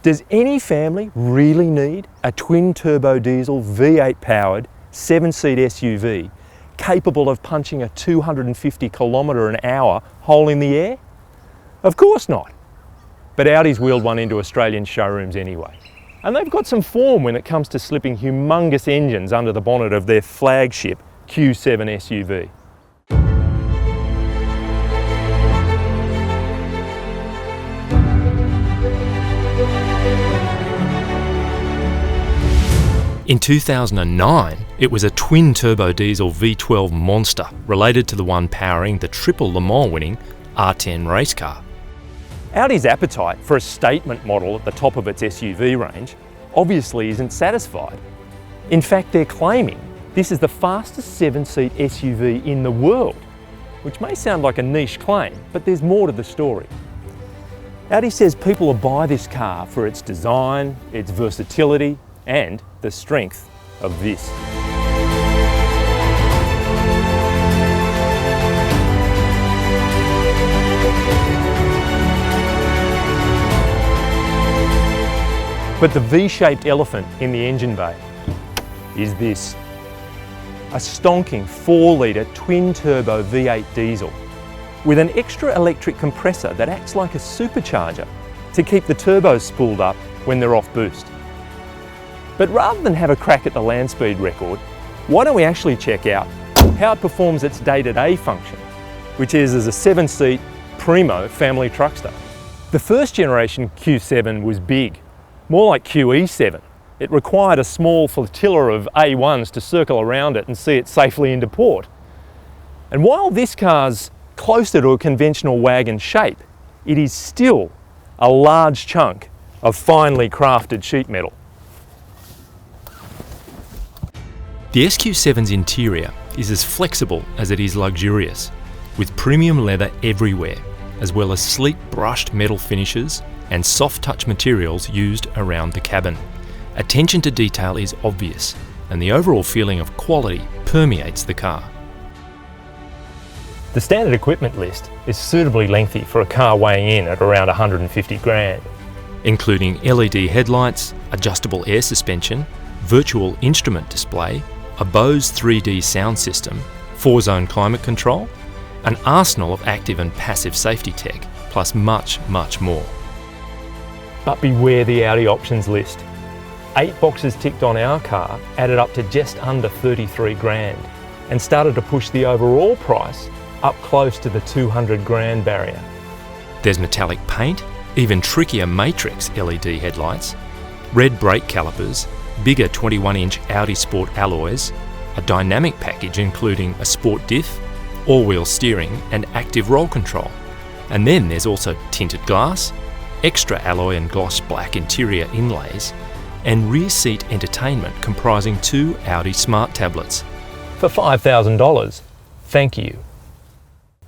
Does any family really need a twin-turbo diesel V8 powered 7-seat SUV capable of punching a 250 km/h hole in the air? Of course not. But Audi's wheeled one into Australian showrooms anyway. And they've got some form when it comes to slipping humongous engines under the bonnet of their flagship Q7 SUV. In 2009, it was a twin-turbo diesel V12 monster related to the one powering the triple Le Mans winning R10 race car. Audi's appetite for a statement model at the top of its SUV range obviously isn't satisfied. In fact, they're claiming this is the fastest 7-seat SUV in the world, which may sound like a niche claim, but there's more to the story. Audi says people will buy this car for its design, its versatility, and the strength of this. But the V-shaped elephant in the engine bay is this. A stonking 4-litre twin-turbo V8 diesel with an extra electric compressor that acts like a supercharger to keep the turbos spooled up when they're off boost. But rather than have a crack at the land speed record, why don't we actually check out how it performs its day-to-day function, which is as a 7-seat primo family truckster. The first generation Q7 was big, more like QE7. It required a small flotilla of A1s to circle around it and see it safely into port. And while this car's closer to a conventional wagon shape, it is still a large chunk of finely crafted sheet metal. The SQ7's interior is as flexible as it is luxurious, with premium leather everywhere, as well as sleek brushed metal finishes and soft touch materials used around the cabin. Attention to detail is obvious, and the overall feeling of quality permeates the car. The standard equipment list is suitably lengthy for a car weighing in at around 150 grand. Including LED headlights, adjustable air suspension, virtual instrument display, a Bose 3D sound system, 4-zone climate control, an arsenal of active and passive safety tech, plus much, much more. But beware the Audi options list. 8 boxes ticked on our car added up to just under 33 grand and started to push the overall price up close to the 200 grand barrier. There's metallic paint, even trickier matrix LED headlights, red brake calipers, bigger 21-inch Audi Sport alloys, a dynamic package including a sport diff, all-wheel steering and active roll control. And then there's also tinted glass, extra alloy and gloss black interior inlays, and rear seat entertainment comprising 2 Audi smart tablets. For $5,000, thank you.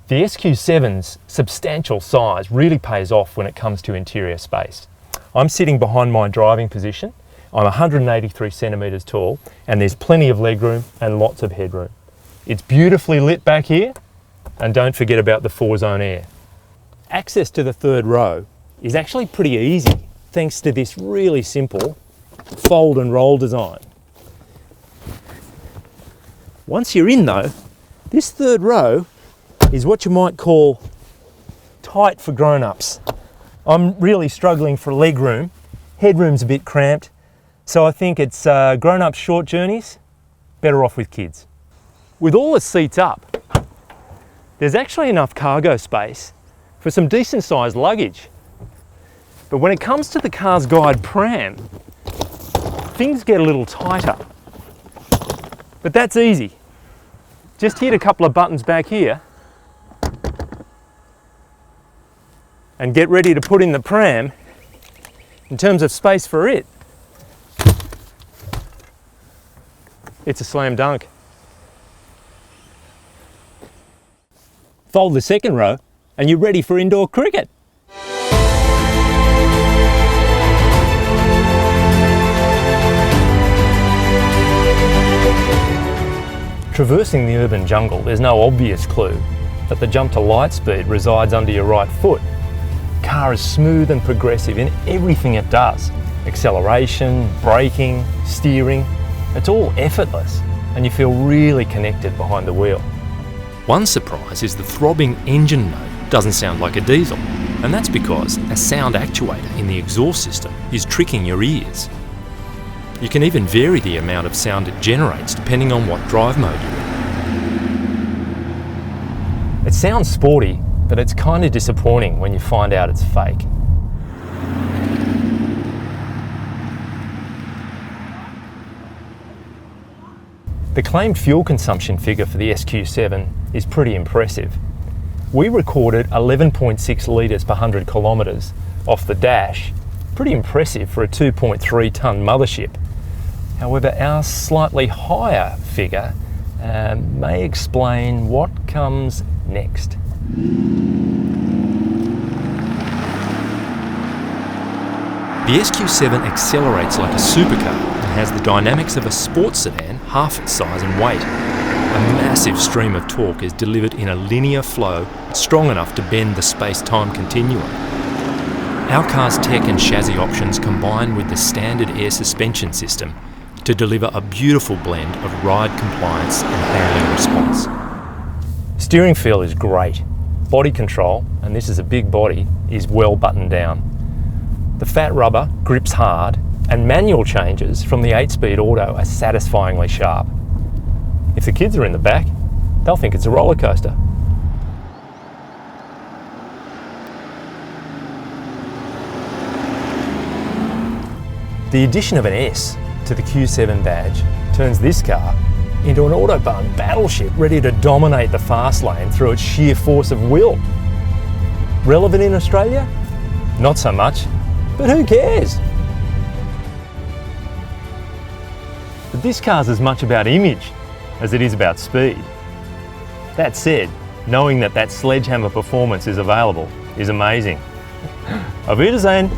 The SQ7's substantial size really pays off when it comes to interior space. I'm sitting behind my driving position. I'm 183 centimetres tall and there's plenty of legroom and lots of headroom. It's beautifully lit back here, and don't forget about the 4-zone air. Access to the third row is actually pretty easy thanks to this really simple fold and roll design. Once you're in though, this third row is what you might call tight for grown-ups. I'm really struggling for legroom. Headroom's a bit cramped. So I think it's grown-up short journeys, better off with kids. With all the seats up, there's actually enough cargo space for some decent sized luggage. But when it comes to the CarsGuide pram, things get a little tighter. But that's easy. Just hit a couple of buttons back here and get ready to put in the pram. In terms of space for it, it's a slam dunk. Fold the second row and you're ready for indoor cricket. Traversing the urban jungle, there's no obvious clue that the jump to light speed resides under your right foot. car is smooth and progressive in everything it does. Acceleration, braking, steering, it's all effortless and you feel really connected behind the wheel. One surprise is the throbbing engine note doesn't sound like a diesel, and that's because a sound actuator in the exhaust system is tricking your ears. You can even vary the amount of sound it generates depending on what drive mode you're in. It sounds sporty, but it's kind of disappointing when you find out it's fake. The claimed fuel consumption figure for the SQ7 is pretty impressive. We recorded 11.6 litres per 100 kilometres off the dash, pretty impressive for a 2.3 tonne mothership. However, our slightly higher figure may explain what comes next. The SQ7 accelerates like a supercar and has the dynamics of a sports sedan, half its size and weight. A massive stream of torque is delivered in a linear flow strong enough to bend the space-time continuum. Our car's tech and chassis options combine with the standard air suspension system to deliver a beautiful blend of ride compliance and handling response. Steering feel is great. Body control, and this is a big body, is well buttoned down. The fat rubber grips hard, and manual changes from the 8-speed auto are satisfyingly sharp. If the kids are in the back, they'll think it's a roller coaster. The addition of an S to the Q7 badge turns this car into an Autobahn battleship ready to dominate the fast lane through its sheer force of will. Relevant in Australia? Not so much, but who cares? But this car's as much about image as it is about speed. That said, knowing that sledgehammer performance is available is amazing. Auf Wiedersehen!